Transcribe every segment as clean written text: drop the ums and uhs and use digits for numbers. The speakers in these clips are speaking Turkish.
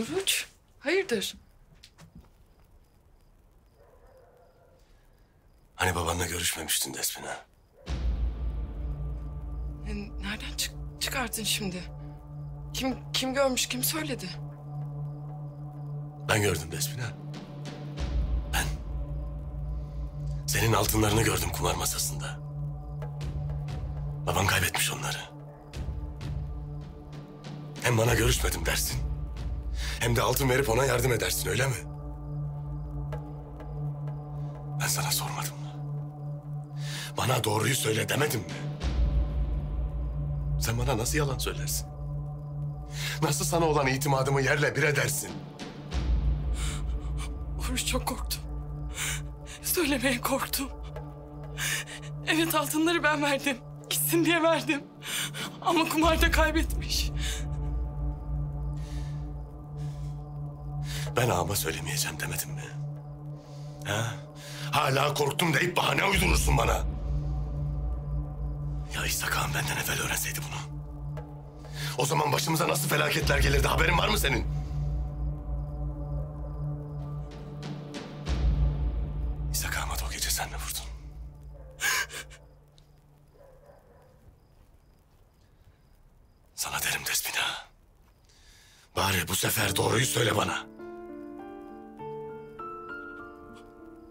Oruç, hayırdır? Hani babanla görüşmemiştin Despina? Nereden çıkardın şimdi? Kim görmüş, kim söyledi? Ben gördüm Despina. Ben. Senin altınlarını gördüm kumar masasında. Baban kaybetmiş onları. Hem bana görüşmedim dersin, hem de altın verip ona yardım edersin, öyle mi? Ben sana sormadım mı? Bana doğruyu söyle demedim mi? Sen bana nasıl yalan söylersin? Nasıl sana olan itimadımı yerle bir edersin? Oruç, çok korktum. Söylemeye korktum. Evet, altınları ben verdim. Gitsin diye verdim. Ama kumarda kaybetmiş. Ben ağama söylemeyeceğim demedim mi? Ha? Hala korktum deyip bahane uydurursun bana. Ya İshak ağam benden evvel öğrenseydi bunu. O zaman başımıza nasıl felaketler gelirdi, haberin var mı senin? İshak ağama da o gece sen mi vurdun? Sana derim Despina. Bari bu sefer doğruyu söyle bana.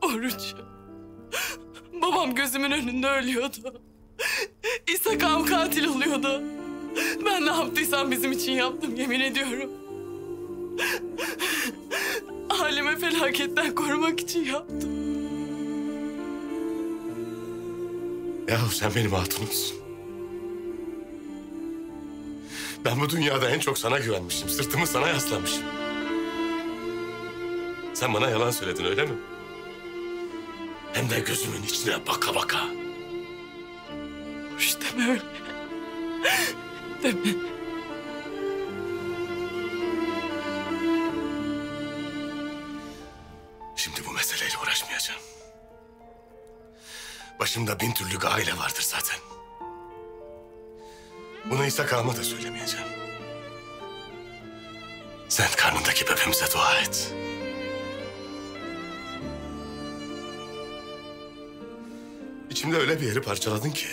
Oruç, babam gözümün önünde ölüyordu. İshak ağam katil oluyordu. Ben ne yaptıysam bizim için yaptım, yemin ediyorum. Halime felaketten korumak için yaptım. Yahu sen benim hatunumsun. Ben bu dünyada en çok sana güvenmişim. Sırtımı sana yaslamışım. Sen bana yalan söyledin, öyle mi? Hem de gözümün içine baka baka. Oruç, deme öyle. Deme. Şimdi bu meseleyle uğraşmayacağım. Başımda bin türlü gaile vardır zaten. Bunu İshak ağama da söylemeyeceğim. Sen karnındaki bebeğimize dua et. İçimde öyle bir yeri parçaladın ki...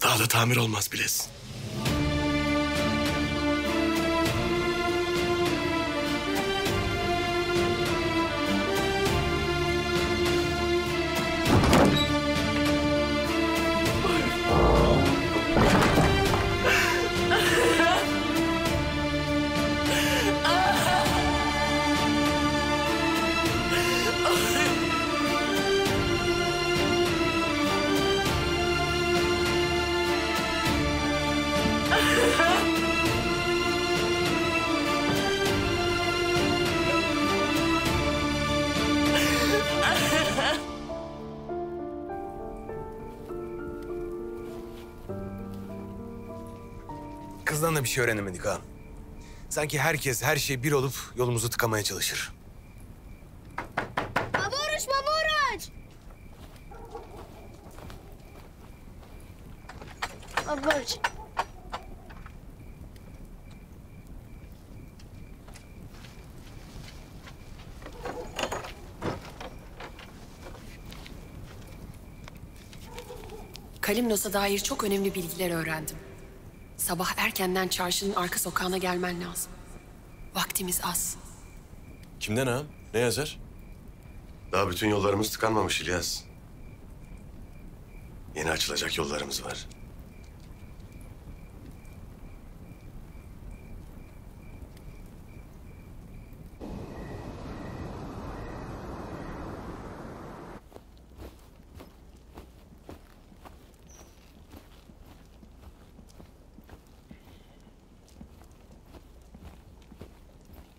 daha da tamir olmaz bilesin. Kızdan da bir şey öğrenemedik ha. Sanki herkes her şey bir olup yolumuzu tıkamaya çalışır. Baba Oruç, Baba Oruç! Baba Oruç. Kalimnos'a dair çok önemli bilgiler öğrendim. Sabah erkenden çarşının arka sokağına gelmen lazım. Vaktimiz az. Kimden ağam? Ne yazar? Daha bütün yollarımız tıkanmamış İlyas. Yeni açılacak yollarımız var.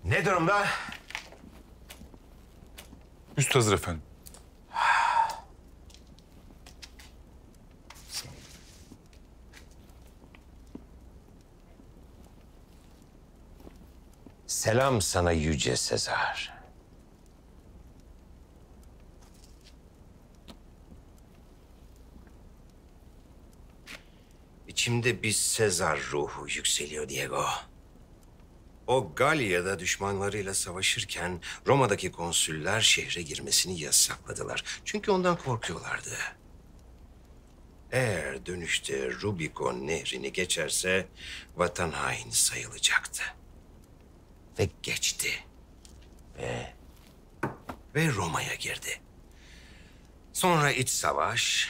Ne durumda? Üst hazır efendim. Selam sana Yüce Sezar. İçimde bir Sezar ruhu yükseliyor Diego. O Galya'da düşmanlarıyla savaşırken Roma'daki konsüller şehre girmesini yasakladılar. Çünkü ondan korkuyorlardı. Eğer dönüşte Rubikon nehrini geçerse vatan haini sayılacaktı. Ve geçti. Ve Roma'ya girdi. Sonra iç savaş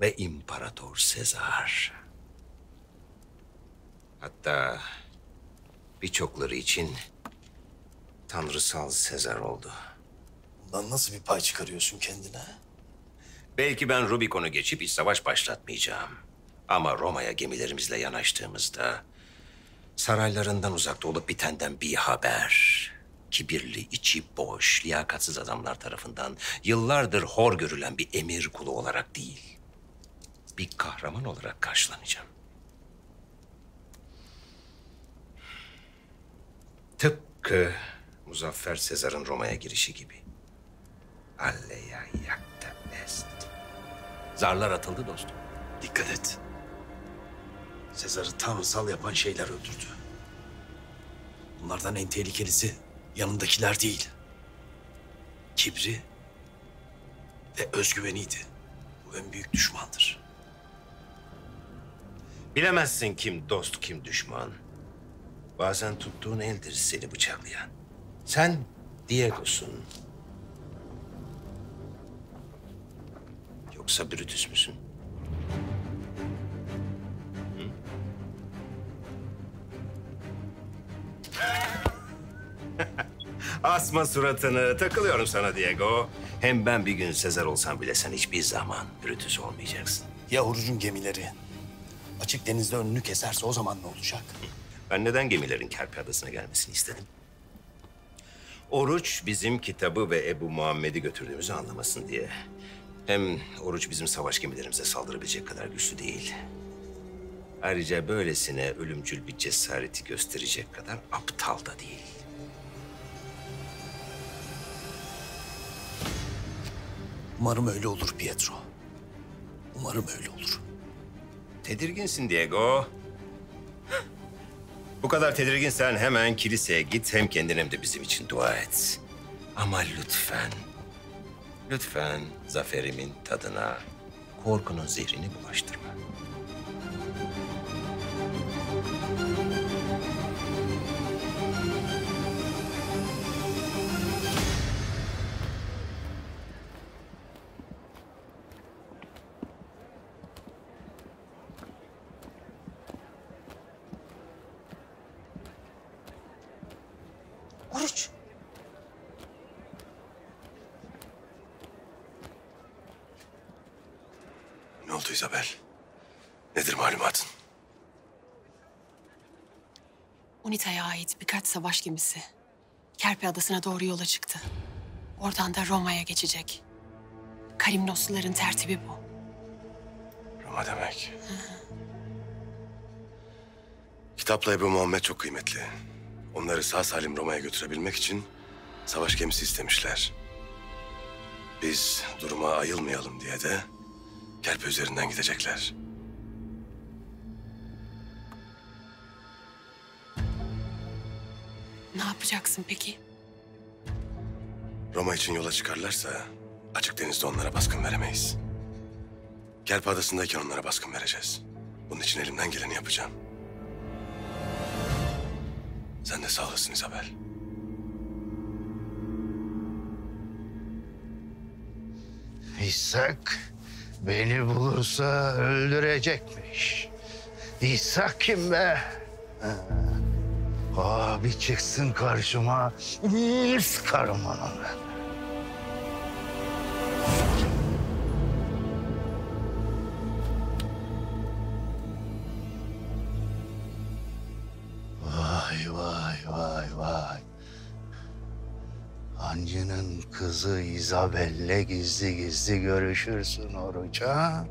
ve İmparator Sezar. Hatta birçokları için tanrısal Sezar oldu. Bundan nasıl bir pay çıkarıyorsun kendine? Belki ben Rubikon'u geçip iç savaş başlatmayacağım. Ama Roma'ya gemilerimizle yanaştığımızda saraylarından uzakta olup bitenden bir haber. Kibirli, içi boş, liyakatsız adamlar tarafından yıllardır hor görülen bir emir kulu olarak değil, bir kahraman olarak karşılanacağım. Tıpkı Muzaffer Sezar'ın Roma'ya girişi gibi. Alleya yakta est. Zarlar atıldı dostum. Dikkat et. Sezar'ı tanrısal yapan şeyler öldürdü. Bunlardan en tehlikelisi yanındakiler değil. Kibri ve özgüveniydi. Bu en büyük düşmandır. Bilemezsin kim dost, kim düşman. Bazen tuttuğun eldir seni bıçaklayan. Sen Diego'sun. Yoksa Brutus müsün? Asma suratını. Takılıyorum sana Diego. Hem ben bir gün Sezar olsam bile sen hiçbir zaman Brutus olmayacaksın. Ya Oruç'un gemileri açık denizde önünü keserse o zaman ne olacak? Ben neden gemilerin Kerpi Adası'na gelmesini istedim? Oruç bizim kitabı ve Ebu Muhammed'i götürdüğümüzü anlamasın diye. Hem Oruç bizim savaş gemilerimize saldırabilecek kadar güçlü değil. Ayrıca böylesine ölümcül bir cesareti gösterecek kadar aptal da değil. Umarım öyle olur Pietro. Umarım öyle olur. Tedirginsin Diego. Bu kadar tedirginsen hemen kiliseye git. Hem kendin hem de bizim için dua et. Ama lütfen, lütfen zaferimin tadına korkunun zehrini bulaştırma. Oruç. Ne oldu Isabel? Nedir malumatın? Unita'ya ait birkaç savaş gemisi Kerpe Adası'na doğru yola çıktı. Oradan da Roma'ya geçecek. Kalimnosluların tertibi bu. Roma demek. Kitapla Ebu Muhammed çok kıymetli. Onları sağ salim Roma'ya götürebilmek için savaş gemisi istemişler. Biz duruma ayılmayalım diye de Kerpe üzerinden gidecekler. Ne yapacaksın peki? Roma için yola çıkarlarsa açık denizde onlara baskın veremeyiz. Kerpe Adası'ndayken onlara baskın vereceğiz. Bunun için elimden geleni yapacağım. Sen de sağ olasın Isabel. İshak beni bulursa öldürecekmiş. İshak kim be? Abi çıksın karşıma, sıkarım onu ben. Vay vay vay vay. Hancının kızı Isabel'le gizli gizli görüşürsün Oruç ha?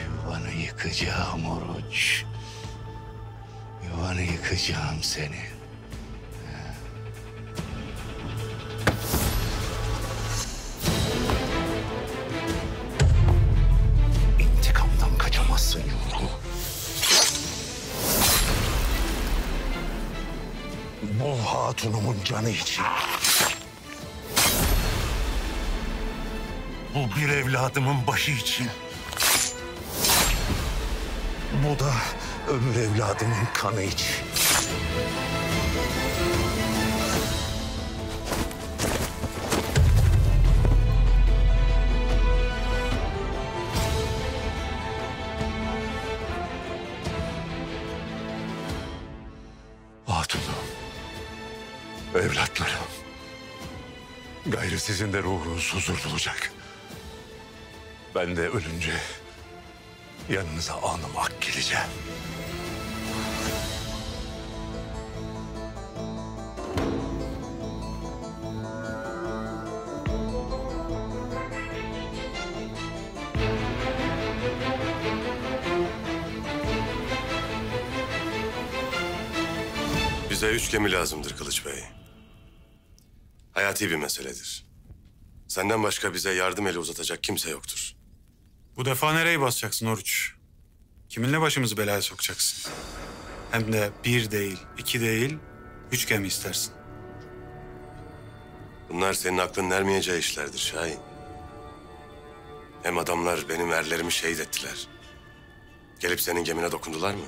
Yuvanı yıkacağım Oruç. Yuvanı yıkacağım seni. hatunumun canı için. Bu bir evladımın başı için. Bu da öbür evladımın kanı için. Hatunum, evlatlarım. Gayrı sizin de ruhunuz huzur bulacak. Ben de ölünce yanınıza alnım ak geleceğim. Bize 3 gemi lazımdır Kılıç Bey. Hayati bir meseledir. Senden başka bize yardım eli uzatacak kimse yoktur. Bu defa nereyi basacaksın Oruç? Kiminle başımızı belaya sokacaksın? Hem de 1 değil, 2 değil, 3 gemi istersin. Bunlar senin aklın ermeyeceği işlerdir Şahin. Hem adamlar benim erlerimi şehit ettiler. Gelip senin gemine dokundular mı?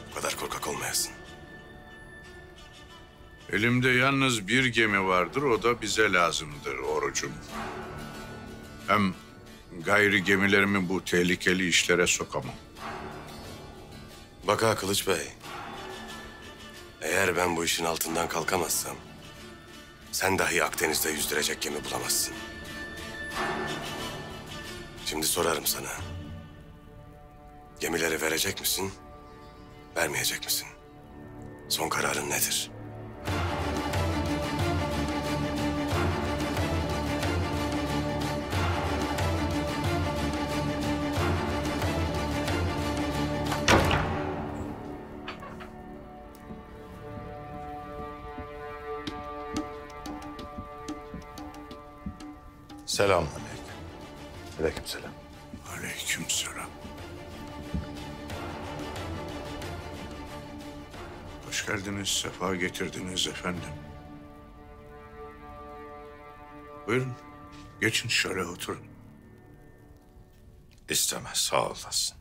Bu kadar korkak olmayasın. Elimde yalnız bir gemi vardır, o da bize lazımdır Orucum. Hem gayri gemilerimi bu tehlikeli işlere sokamam. Bak ha Kılıç Bey. Eğer ben bu işin altından kalkamazsam... sen dahi Akdeniz'de yüzdürecek gemi bulamazsın. Şimdi sorarım sana. Gemileri verecek misin, vermeyecek misin? Son kararın nedir? Selamünaleyküm. Aleykümselam. Aleykümselam. Hoş geldiniz, sefa getirdiniz efendim. Buyurun, geçin şöyle oturun. İstemez, sağ olasın.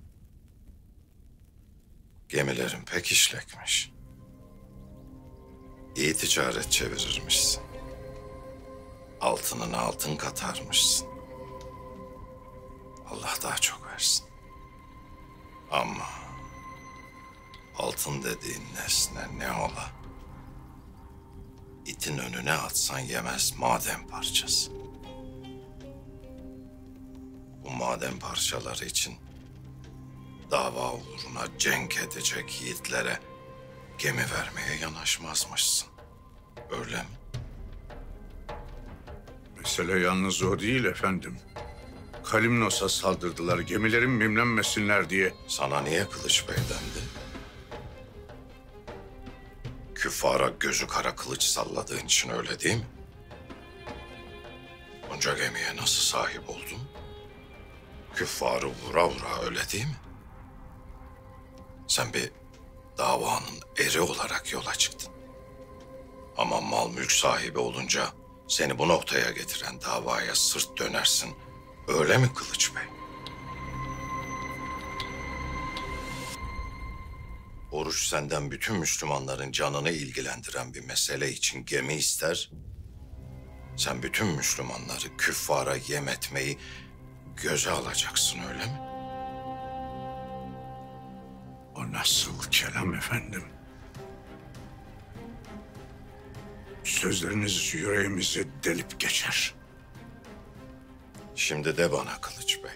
Gemilerin pek işlekmiş. İyi ticaret çevirirmişsin. Altınına altın katarmışsın. Allah daha çok versin. Ama altın dediğin nesne ne ola? İtin önüne atsan yemez maden parçası. Bu maden parçaları için dava uğruna cenk edecek yiğitlere gemi vermeye yanaşmazmışsın. Öyle mi? Mesele yalnız o değil efendim. Kalimnos'a saldırdılar, gemilerin mimlenmesinler diye. Sana niye Kılıç Bey dendi? Küffara gözü kara kılıç salladığın için öyle değil mi? Bunca gemiye nasıl sahip oldun? Küffarı vura vura öyle değil mi? Sen bir davanın eri olarak yola çıktın. Ama mal mülk sahibi olunca seni bu noktaya getiren davaya sırt dönersin. Öyle mi Kılıç Bey? Oruç senden bütün Müslümanların canını ilgilendiren bir mesele için gemi ister. Sen bütün Müslümanları küffara yem etmeyi göze alacaksın öyle mi? O nasıl kelam efendim? Sözleriniz yüreğimizi delip geçer. Şimdi de bana Kılıç Bey.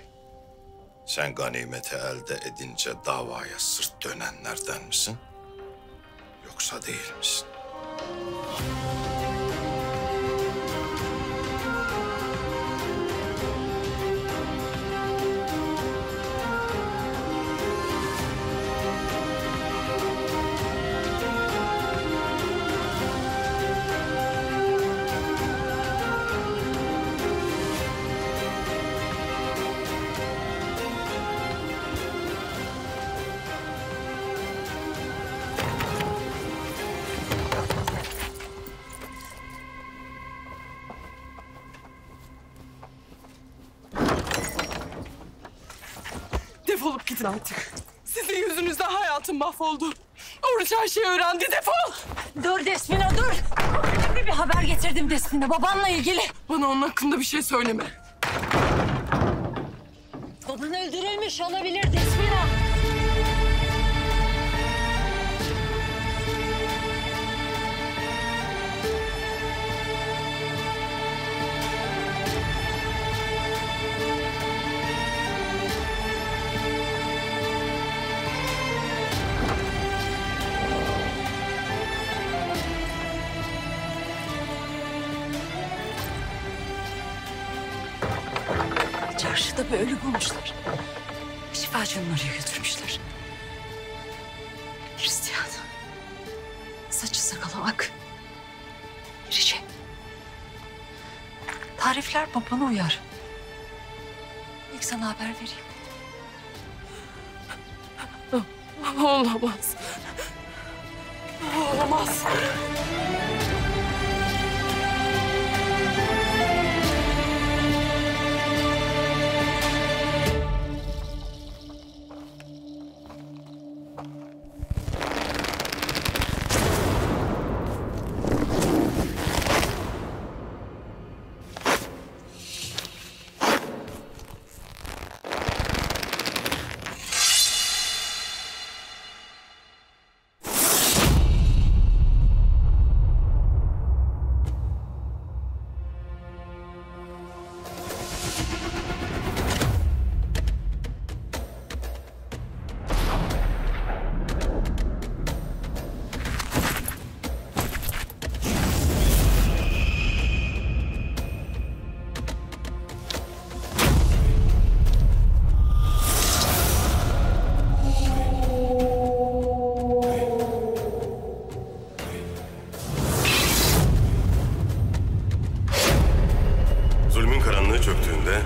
Sen ganimeti elde edince davaya sırt dönenlerden misin? Yoksa değil misin? Defolup gidin artık. Sizin yüzünüzden hayatım mahvoldu. Oruç her şeyi öğrendi. Defol! Dur Desmina dur. Önemli bir haber getirdim Desmina. Babanla ilgili. Bana onun hakkında bir şey söyleme. Baban öldürülmüş olabilir Desmina. Çarşıda bir ölü bulmuşlar. Şifacının oraya götürmüşler. Hristiyan. Saçı sakalı ak. İrice. Tarifler babana uyar. İlk sana haber vereyim. Olamaz. Olamaz. Çöktüğünde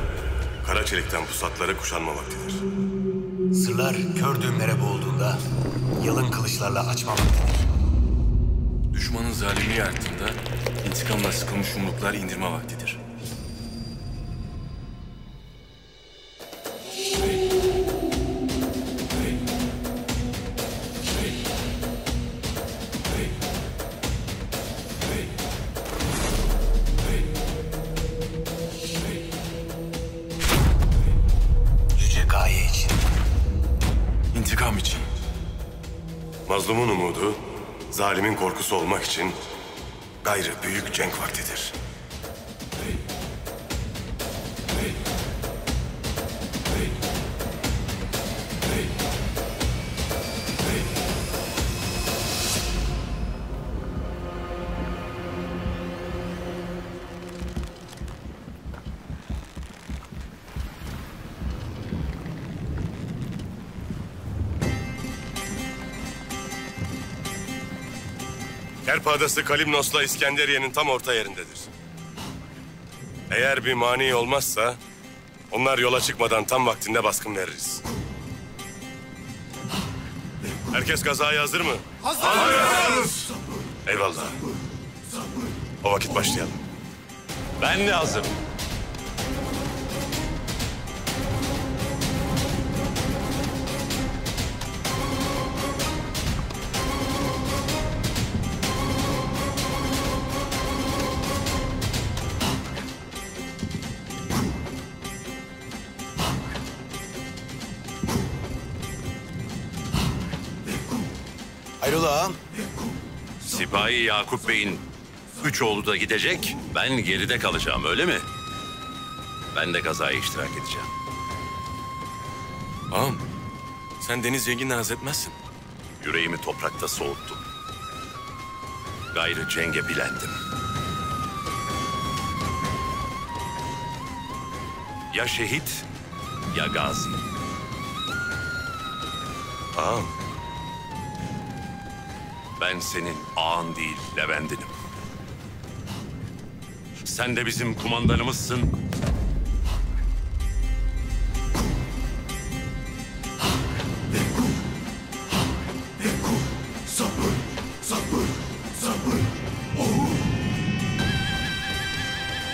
kara çelikten pusatları kuşanma vaktidir. Sırlar kör düğümlere boğulduğunda yalın kılıçlarla açma vaktidir. Düşmanın zalimliği arttığında intikamla sıkılmış yumruklar indirme vaktidir. İntikam için. Mazlumun umudu, zalimin korkusu olmak için gayrı büyük cenk vaktidir. Kerpe Adası Kalimnos'la İskenderiye'nin tam orta yerindedir. Eğer bir mani olmazsa onlar yola çıkmadan tam vaktinde baskın veririz. Herkes gazaya hazır mı? Hazırız. Eyvallah. O vakit başlayalım. Ben de hazırım. Hayrola ağam? Sipahi Yakup Bey'in 3 oğlu da gidecek, ben geride kalacağım, öyle mi? Ben de kazaya iştirak edeceğim. Ağam, sen Deniz Cengi'nden haz etmezsin. Yüreğimi toprakta soğuttum. Gayrı cenge bilendim. Ya şehit, ya gazi. Ağam. Ben senin ağan değil, Levent'inim. Sen de bizim kumandanımızsın.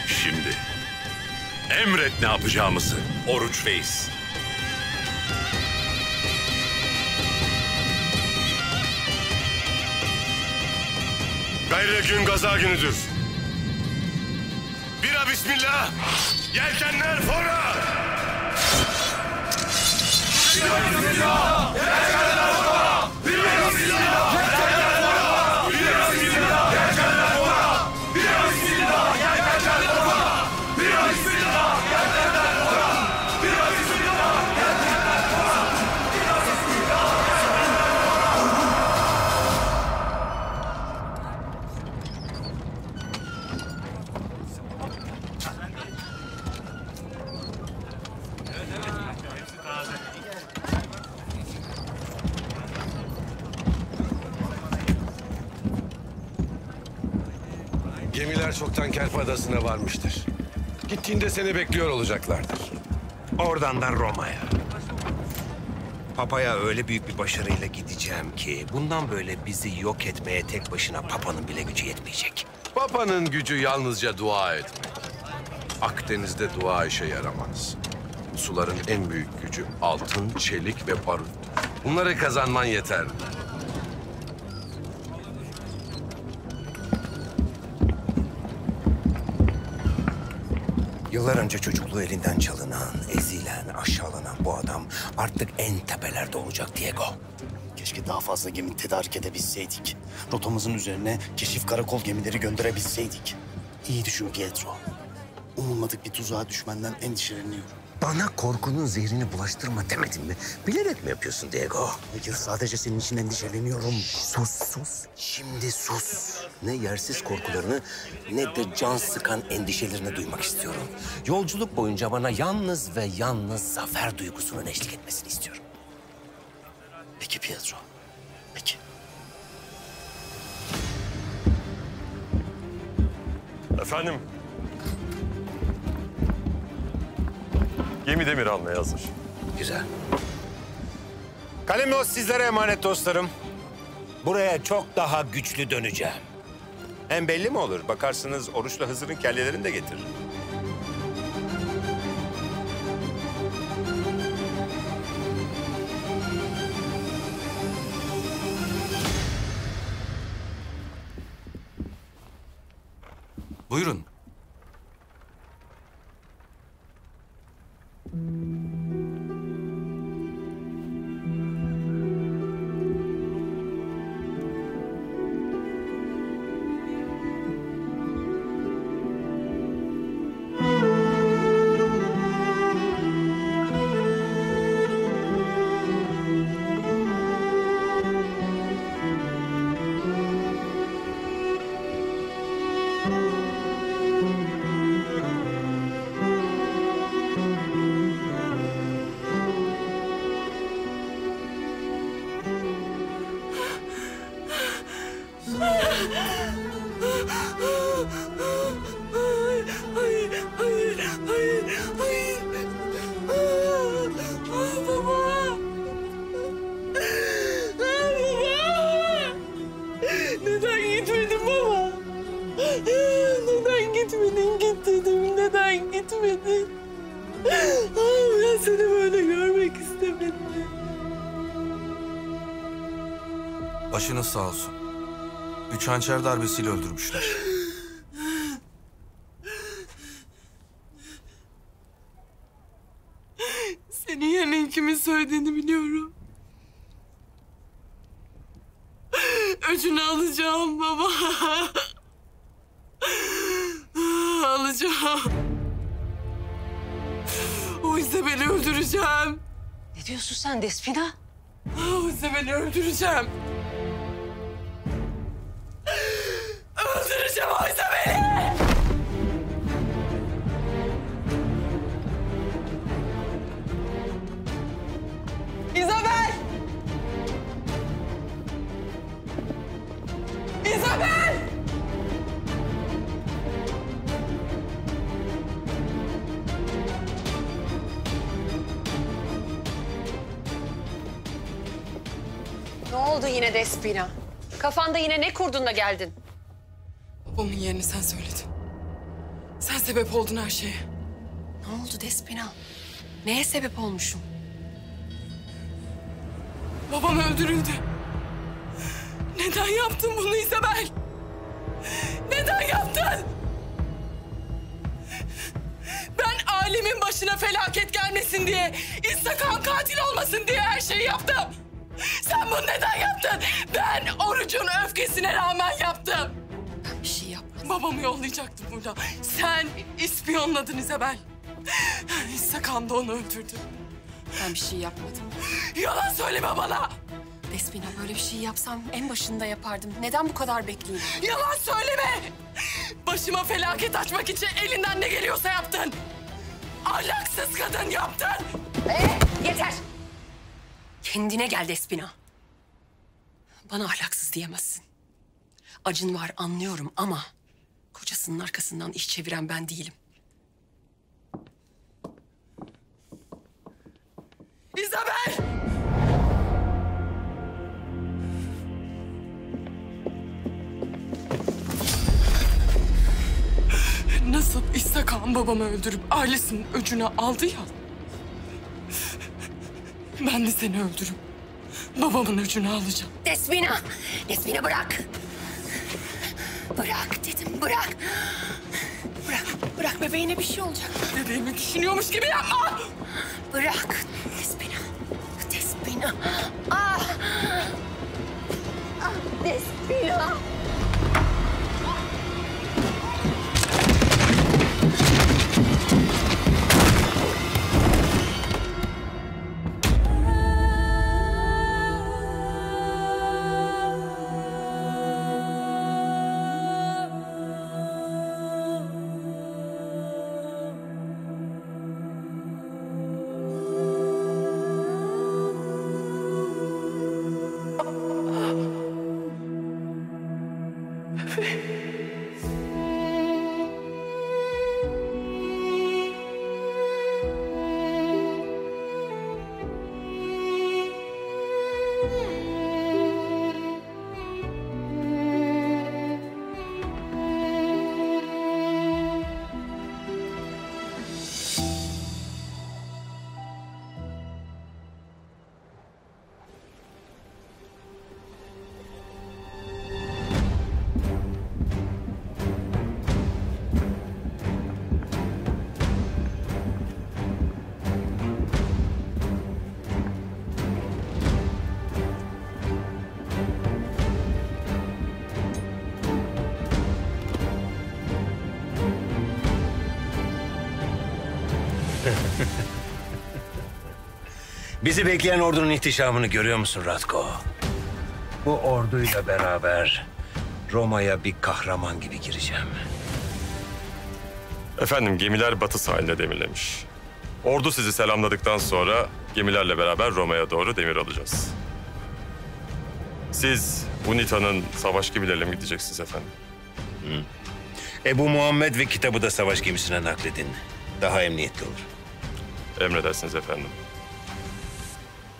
Şimdi emret ne yapacağımızı, Oruç Reis. Gayrı gün gaza günüdür. Bira bismillah. Yelkenler fora. Bira bismillah. Yelkenler fora. Bira bismillah. Yelkenler fora. Bira bismillah. Yelkenler fora. Bira bismillah. Yelkenler fora. Bira bismillah. Yelkenler fora. Bira bismillah. Yelkenler fora. Bira bismillah. Gemiler çoktan Kerpe Adası'na varmıştır. Gittiğinde seni bekliyor olacaklardır. Oradan da Roma'ya. Papa'ya öyle büyük bir başarıyla gideceğim ki... bundan böyle bizi yok etmeye tek başına Papa'nın bile gücü yetmeyecek. Papa'nın gücü yalnızca dua etmek. Akdeniz'de dua işe yaramaz. Suların en büyük gücü altın, çelik ve barut. Bunları kazanman yeter. Yıllar önce çocukluğu elinden çalınan, ezilen, aşağılanan bu adam artık en tepelerde olacak Diego. Keşke daha fazla gemi tedarik edebilseydik. Rotamızın üzerine keşif karakol gemileri gönderebilseydik. İyi düşün Pietro. Umulmadık bir tuzağa düşmenden endişeleniyorum. Bana korkunun zehrini bulaştırma demedim mi? Bilerek mi yapıyorsun Diego? Hayır, sadece senin için endişeleniyorum. Sus. Şimdi sus. Ne yersiz korkularını ne de can sıkan endişelerini duymak istiyorum. Yolculuk boyunca bana yalnız ve yalnız zafer duygusunun eşlik etmesini istiyorum. Peki Pietro, peki. Efendim? Gemi demir almaya hazır. Güzel. Kalemnos sizlere emanet dostlarım. Buraya çok daha güçlü döneceğim. Hem belli mi olur? Bakarsınız Oruç'la Hızır'ın kellelerini de getirir. Buyurun. Başınız sağ olsun. 3 hançer darbesiyle öldürmüşler. Senin yerine kimin söylediğini biliyorum. Öcünü alacağım baba. Alacağım. O İzabel'i öldüreceğim. Ne diyorsun sen Despina? O İzabel'i öldüreceğim. Öldüreceğim o İzabel'i. İzabel! İzabel! Ne oldu yine Despina? Kafanda yine ne kurdun da geldin? Babamın yerini sen söyledin. Sen sebep oldun her şeye. Ne oldu Despina? Neye sebep olmuşum? Babam öldürüldü. Neden yaptın bunu İzabel? Neden yaptın? Ben ailemin başına felaket gelmesin diye, İshak'ın katil olmasın diye her şeyi yaptım. Sen bunu neden yaptın? Ben Oruç'un öfkesine rağmen yaptım. Ben bir şey yapmadım. Babamı yollayacaktım burada. Sen ispiyonladın İzabel. İshak'ın da onu öldürdü. Ben bir şey yapmadım. Yalan söyleme bana. Despina, böyle bir şey yapsam en başında yapardım. Neden bu kadar bekleyeyim? Yalan söyleme. Başıma felaket açmak için elinden ne geliyorsa yaptın. Ahlaksız kadın yaptın. Yeter! Kendine gel Despina. Bana ahlaksız diyemezsin. Acın var anlıyorum ama kocasının arkasından iş çeviren ben değilim. İzabel! Nasıl İshak'ın babamı öldürüp ailesinin öcünü aldı ya. Ben de seni öldürüp babamın öcünü alacağım. Despina! Despina bırak! Bırak dedim, bırak! Bırak, bırak bebeğine bir şey olacak. Bebeğimi düşünüyormuş gibi yapma! Bırak Despina! Despina! Ah! Ah, Despina! Bizi bekleyen ordunun ihtişamını görüyor musun Ratko? Bu orduyla beraber Roma'ya bir kahraman gibi gireceğim. Efendim gemiler batı sahiline demirlemiş. Ordu sizi selamladıktan sonra gemilerle beraber Roma'ya doğru demir alacağız. Siz UNITA'nın savaş gemileriyle mi gideceksiniz efendim? Hı. Ebu Muhammed ve kitabı da savaş gemisine nakledin. Daha emniyetli olur. Emredersiniz efendim.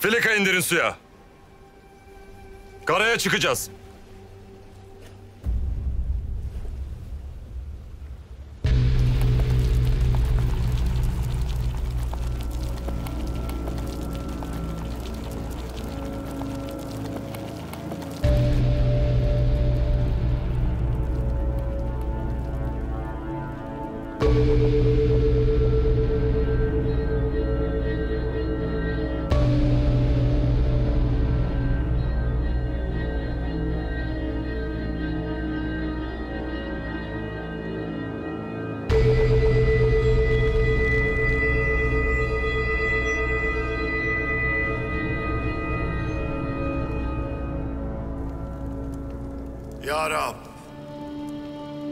Filika indirin suya. Karaya çıkacağız. Ya Rab,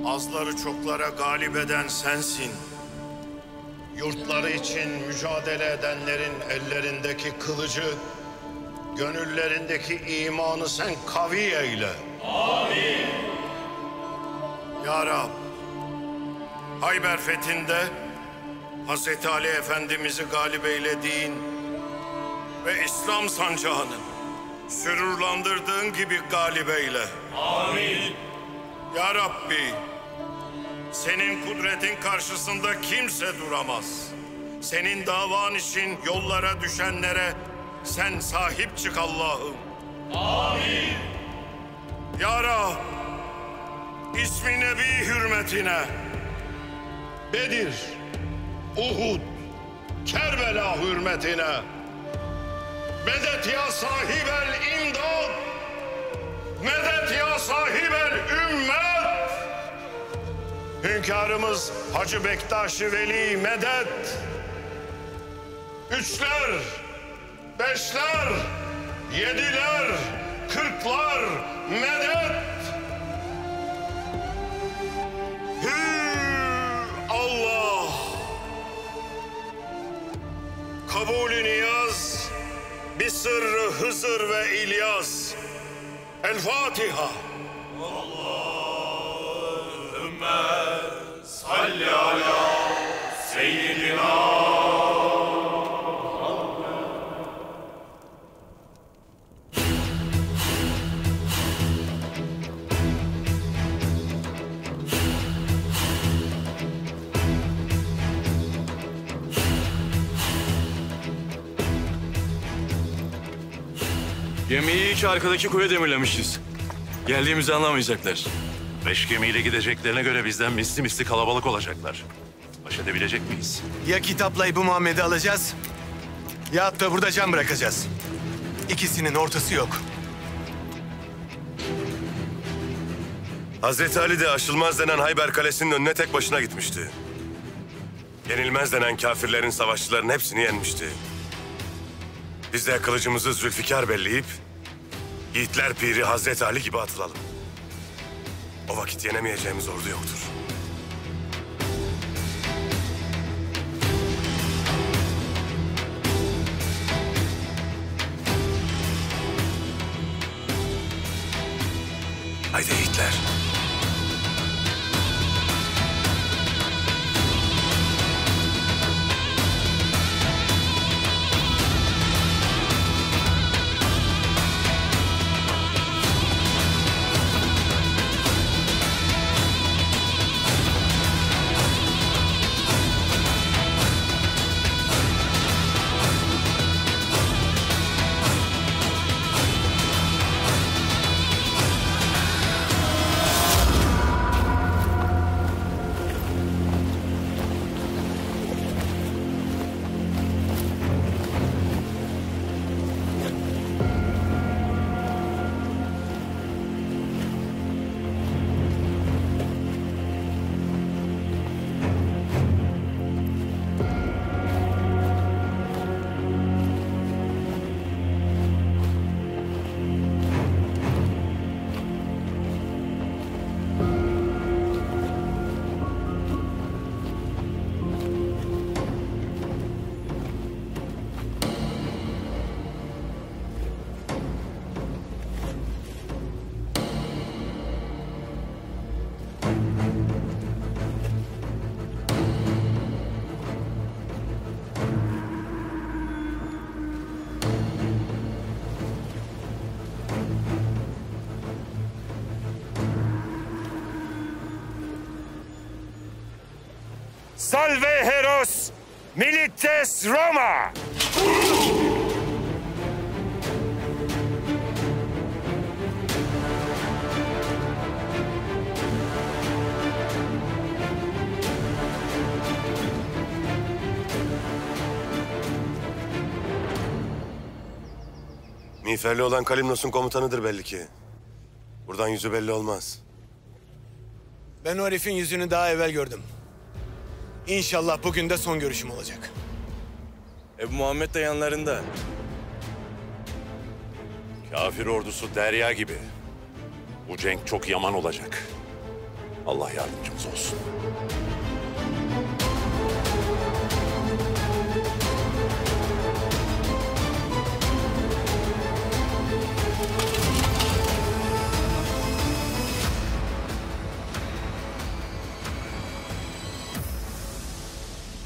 azları çoklara galip eden sensin. Yurtları için mücadele edenlerin ellerindeki kılıcı, gönüllerindeki imanı sen kavi eyle. Amin. Ya Rab, Hayber fethinde Hazreti Ali Efendimiz'i galip eylediğin ve İslam sancağını sürurlandırdığın gibi galip eyle. Amin. Ya Rabbi, senin kudretin karşısında kimse duramaz. Senin davan için yollara düşenlere sen sahip çık Allah'ım. Amin. Ya Rab, ismi Nebi hürmetine Bedir, Uhud, Kerbela hürmetine medet ya sahibel imdad, medet ya sahibel ümmet. Hünkârımız Hacı Bektaş-ı Veli medet. Üçler, beşler, yediler, kırklar medet. Allah. Kabul-i niyaz bir sırrı Hızır ve İlyas. El Fatiha. Allahümme salli ala seyyidina. Gemiyi hiç arkadaki kuyu demirlemişiz. Geldiğimizi anlamayacaklar. 5 gemiyle gideceklerine göre bizden misli misli kalabalık olacaklar. Baş edebilecek miyiz? Ya kitapla İbu Muhammed'i alacağız ya da burada can bırakacağız. İkisinin ortası yok. Hazreti Ali de aşılmaz denen Hayber Kalesi'nin önüne tek başına gitmişti. Yenilmez denen kafirlerin savaşçıların hepsini yenmişti. Biz de kılıcımızı Zülfikar belleyip Yiğitler Piri Hazreti Ali gibi atılalım. O vakit yenemeyeceğimiz ordu yoktur. Haydi yiğitler. Salve Heros Milites Roma! Miğferli olan Kalimnos'un komutanıdır belli ki. Buradan yüzü belli olmaz. Ben o herifin yüzünü daha evvel gördüm. İnşallah bugün de son görüşüm olacak. Ebu Muhammed de yanlarında. Kafir ordusu derya gibi. Bu cenk çok yaman olacak. Allah yardımcımız olsun.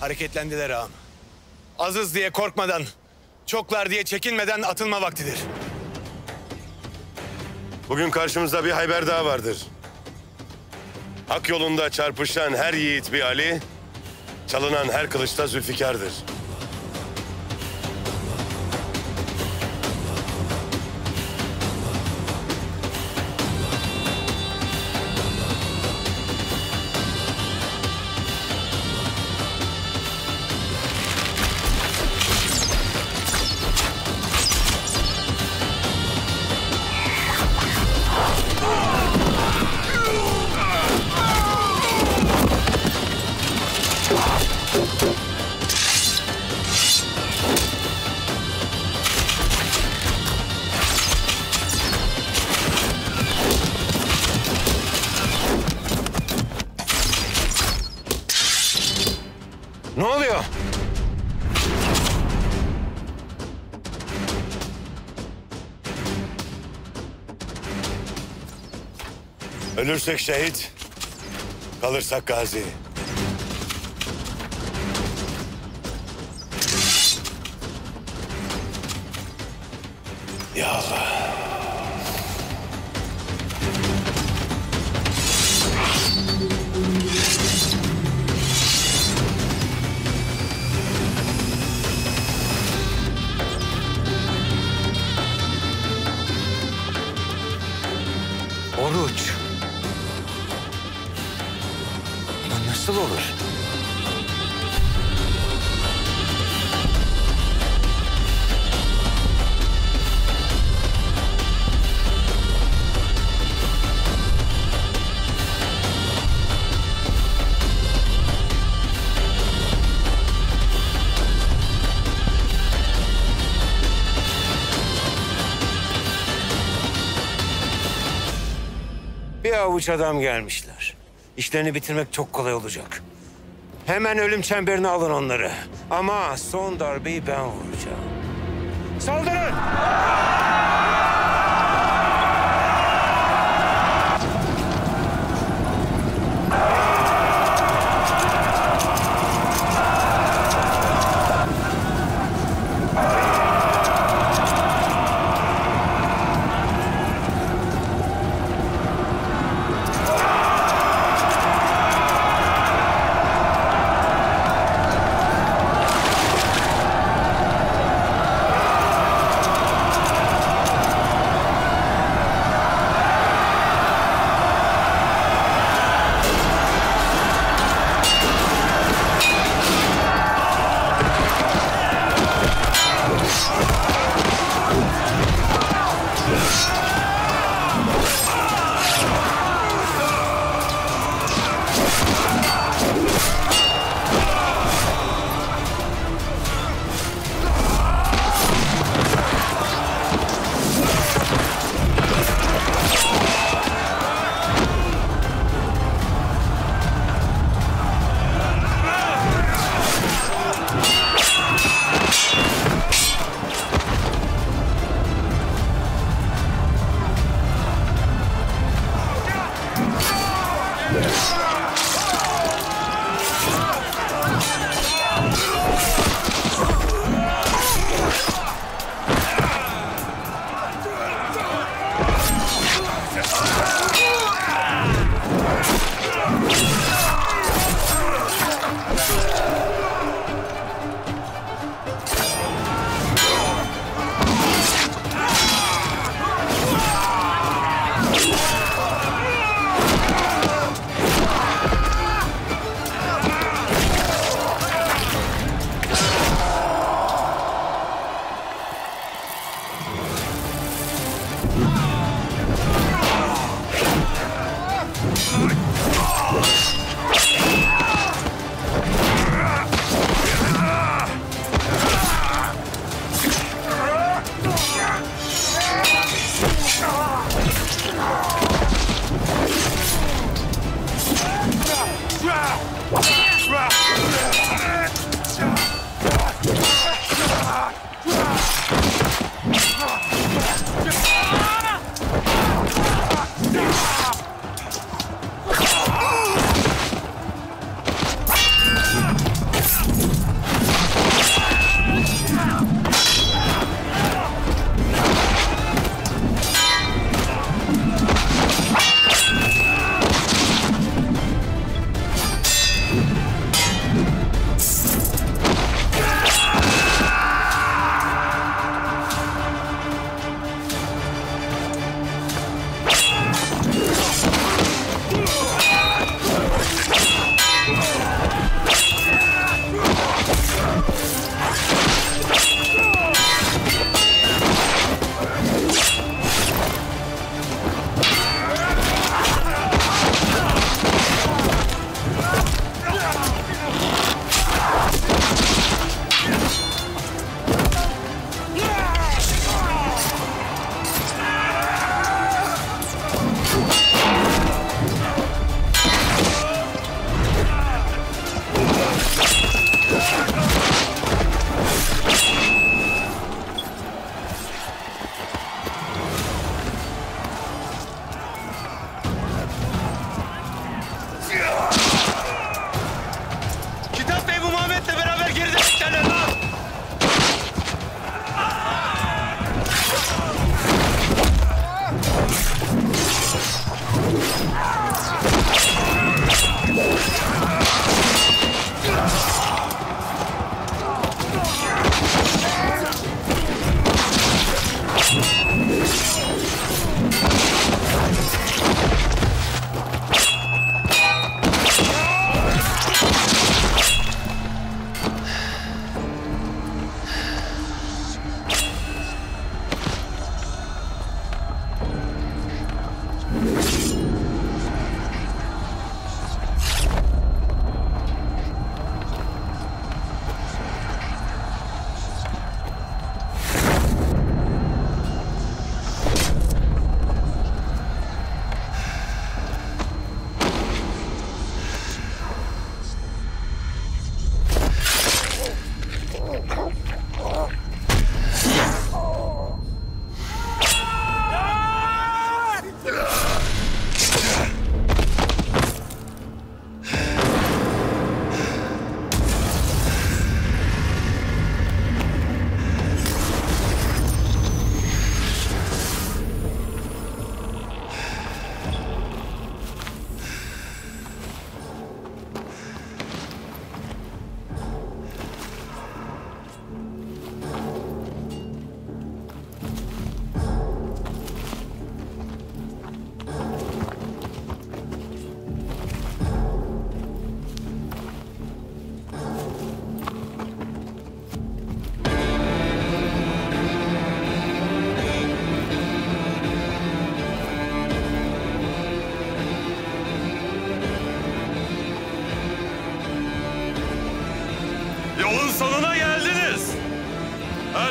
Hareketlendiler ağam. Azız diye korkmadan, çoklar diye çekinmeden atılma vaktidir. Bugün karşımızda bir Hayber daha vardır. Hak yolunda çarpışan her yiğit bir Ali, çalınan her kılıçta Zülfikar'dır. Ölürsek şehit, kalırsak gazi. Ya Allah. Oruç. Bu nasıl olur? Bir avuç adam gelmişler. İşlerini bitirmek çok kolay olacak. Hemen ölüm çemberine alın onları. Ama son darbeyi ben vuracağım. Saldırın!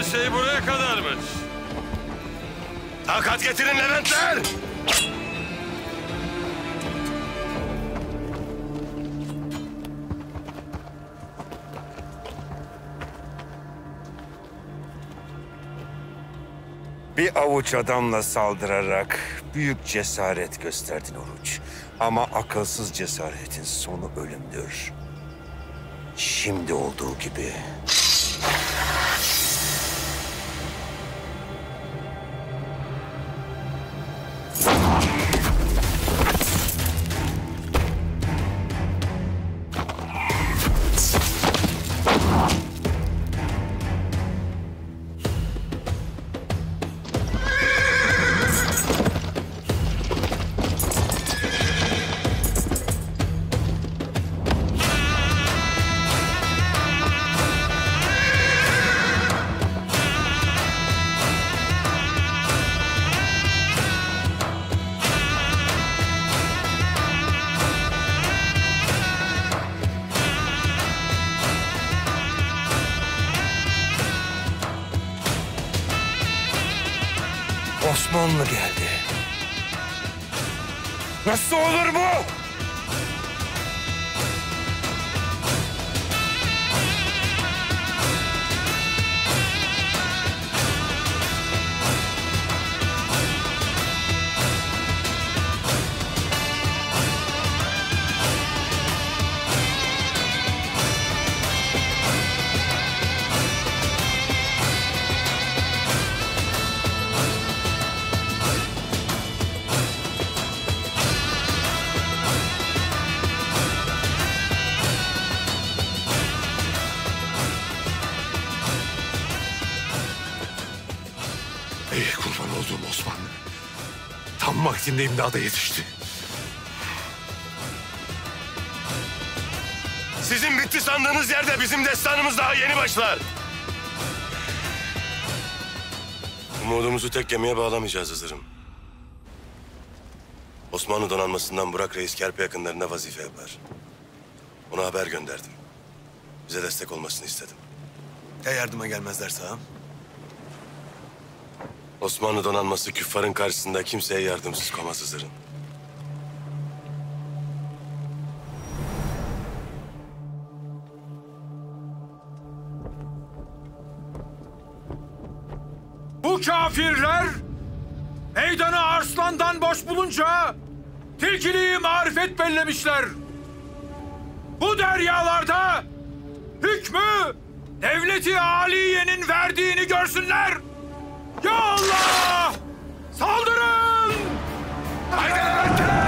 Her şey buraya kadarmış. Takat getirin Leventler! Bir avuç adamla saldırarak büyük cesaret gösterdin Oruç. Ama akılsız cesaretin sonu ölümdür. Şimdi olduğu gibi. Osmanlı geldi. Nasıl olur bu? Ey kurban olduğum Osmanlı. Tam vaktinde imdada yetişti. Sizin bitti sandığınız yerde bizim destanımız daha yeni başlar. Umudumuzu tek gemiye bağlamayacağız Hızır'ım. Osmanlı donanmasından Burak Reis Kerpe yakınlarında vazife yapar. Ona haber gönderdim. Bize destek olmasını istedim. Ya yardıma gelmezlerse ağam? Osmanlı donanması küffarın karşısında kimseye yardımsız kalmaz Hızır'ım. Bu kafirler meydanı Arslan'dan boş bulunca tilkiliği marifet bellemişler. Bu deryalarda hükmü devleti aliyenin verdiğini görsünler. Ya Allah! Saldırın! Haydi Levent'e!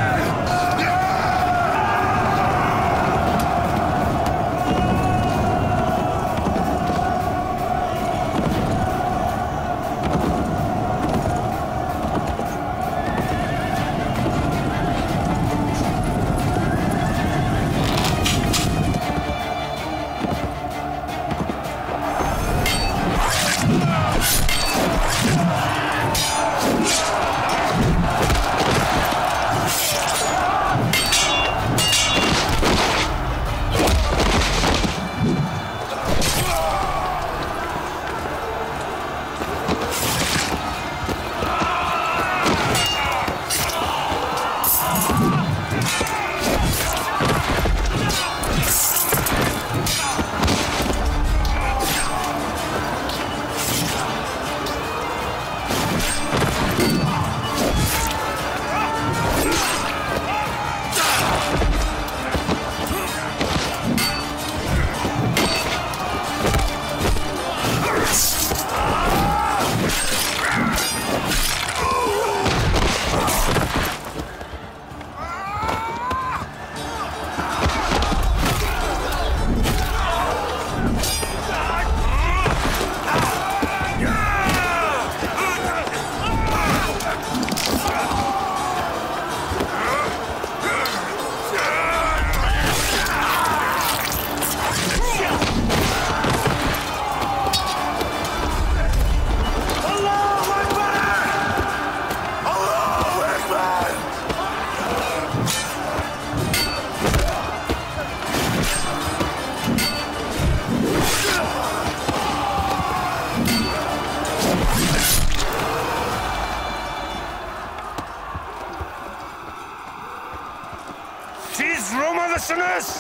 olursunuz.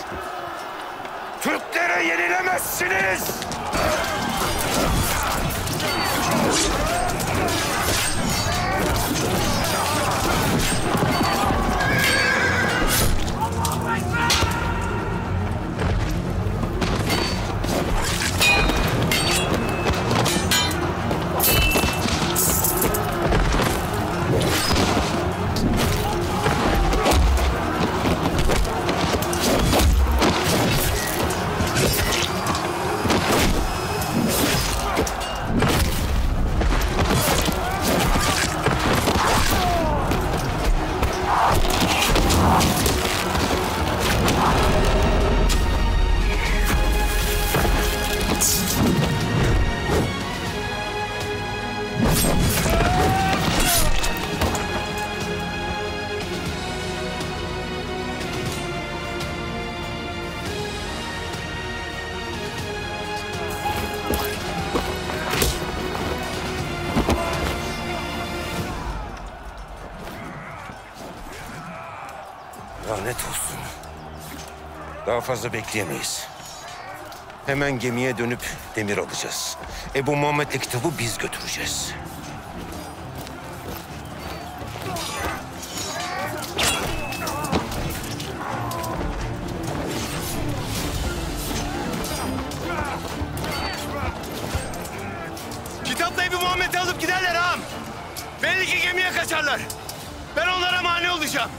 Türkleri yenilemezsiniz. Lanet olsun. Daha fazla bekleyemeyiz. Hemen gemiye dönüp demir alacağız. Ebu Muhammed'le kitabı biz götüreceğiz. Kitapla Ebu Muhammed'i alıp giderler ağam. Belki gemiye kaçarlar. Ben onlara mani olacağım.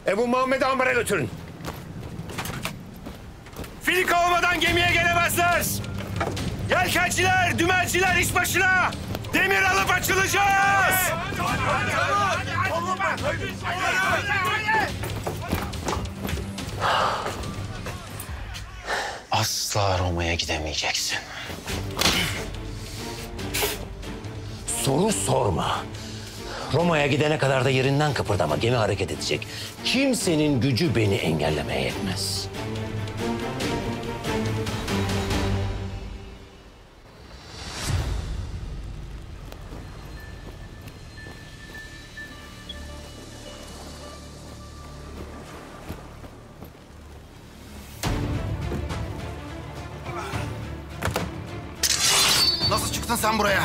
Ebu Muhammed'i ambara götürün. Filika olmadan gemiye gelemezler. Yelkenciler, dümenciler iş başına. Demir alıp açılacağız. Asla Roma'ya gidemeyeceksin. Soru sorma. Roma'ya gidene kadar da yerinden kıpırdama. Gemi hareket edecek. Kimsenin gücü beni engellemeye yetmez. Nasıl çıktın sen buraya?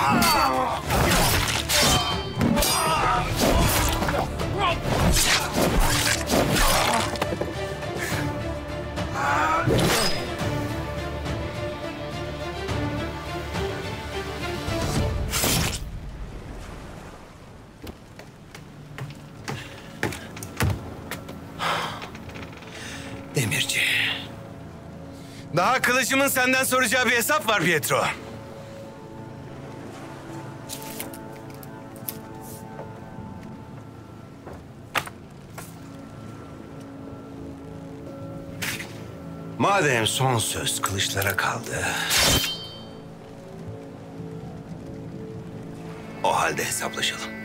Demirci. Daha kılıcımın senden soracağı bir hesap var Pietro. Madem son söz kılıçlara kaldı, o halde hesaplaşalım.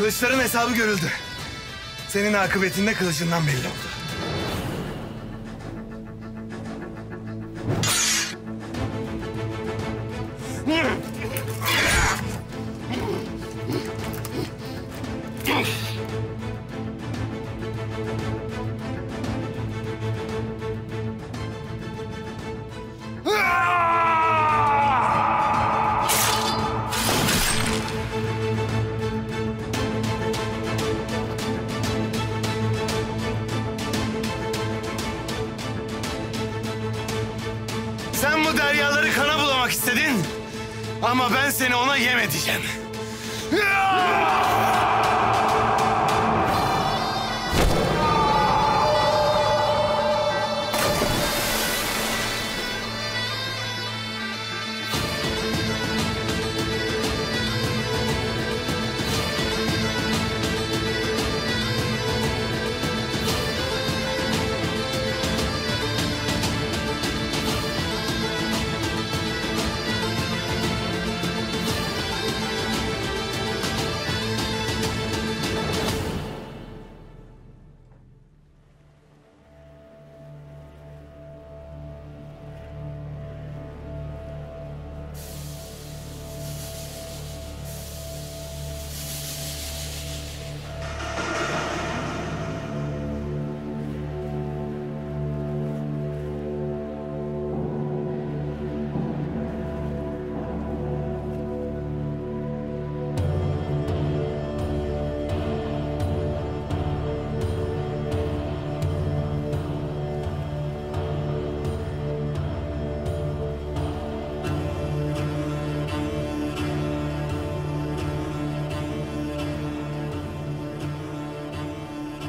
Kılıçların hesabı görüldü. Senin akıbetin de kılıcından belli oldu. Sen bu deryaları kana bulamak istedin. Ama ben seni ona yem edeceğim.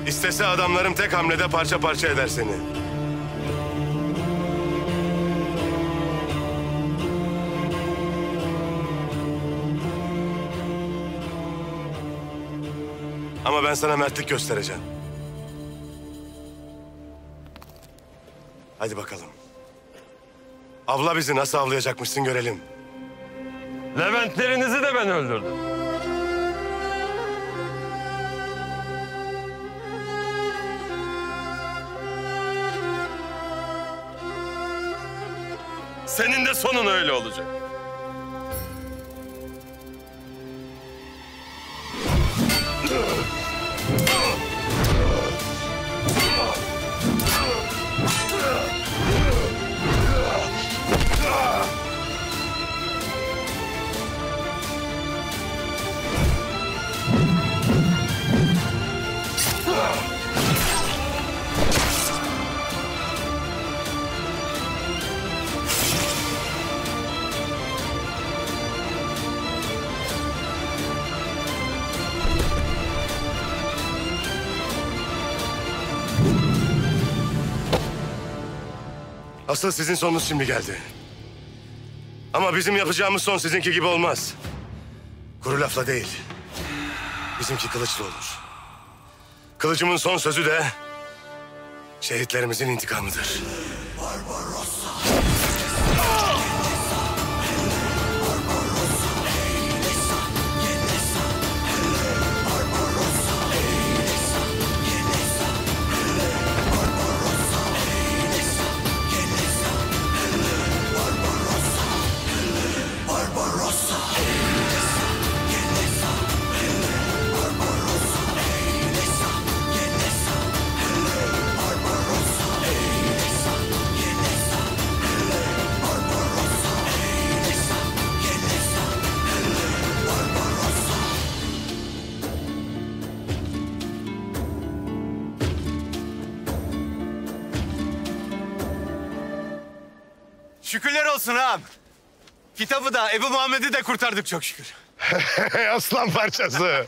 İstese adamlarım tek hamlede parça parça eder seni. Ama ben sana mertlik göstereceğim. Hadi bakalım. Avla bizi, nasıl avlayacakmışsın görelim. Leventlerinizi de ben öldürdüm. Senin de sonun öyle olacak. Asıl sizin sonunuz şimdi geldi. Ama bizim yapacağımız son sizinki gibi olmaz. Kuru lafla değil. Bizimki kılıçla olur. Kılıcımın son sözü de şehitlerimizin intikamıdır. Şükürler olsun ağam. Kitabı da Ebu Muhammed'i de kurtardık çok şükür. Aslan parçası.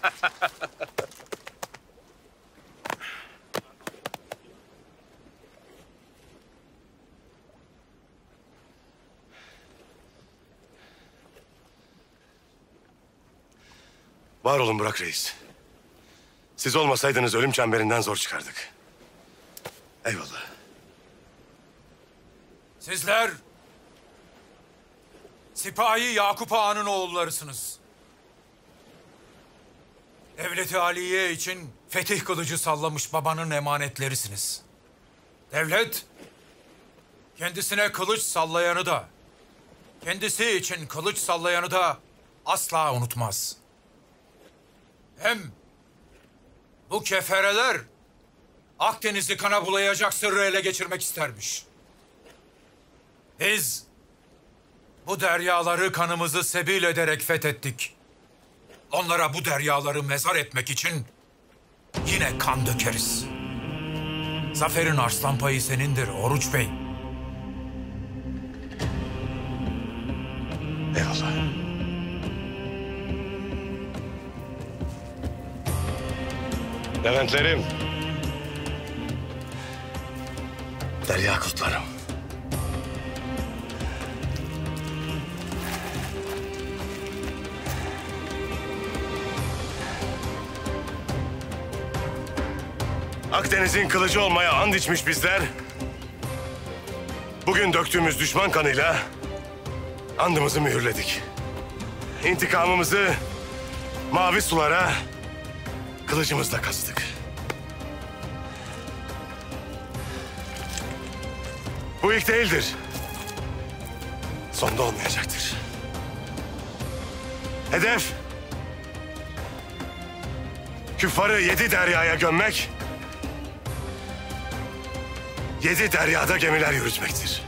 Var olun Burak Reis. Siz olmasaydınız ölüm çemberinden zor çıkardık. Eyvallah. Sizler Sipahi Yakup Ağa'nın oğullarısınız. Devlet-i Aliye için fetih kılıcı sallamış babanın emanetlerisiniz. Devlet, kendisine kılıç sallayanı da, kendisi için kılıç sallayanı da asla unutmaz. Hem bu kefereler Akdeniz'i kana bulayacak sırrı ele geçirmek istermiş. Biz bu deryaları kanımızı sebil ederek fethettik. Onlara bu deryaları mezar etmek için yine kan dökeriz. Zaferin arslan payı senindir Oruç Bey. Eyvallah. Leventlerim. Derya kutlarım. Akdeniz'in kılıcı olmaya and içmiş bizler, bugün döktüğümüz düşman kanıyla andımızı mühürledik. İntikamımızı mavi sulara kılıcımızla kazdık. Bu ilk değildir. Son da olmayacaktır. Hedef, küffarı 7 deryaya gömmek, 7 deryada gemiler yürütmektir.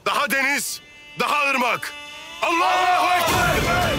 Daha deniz, daha ırmak. Allahu Ekber!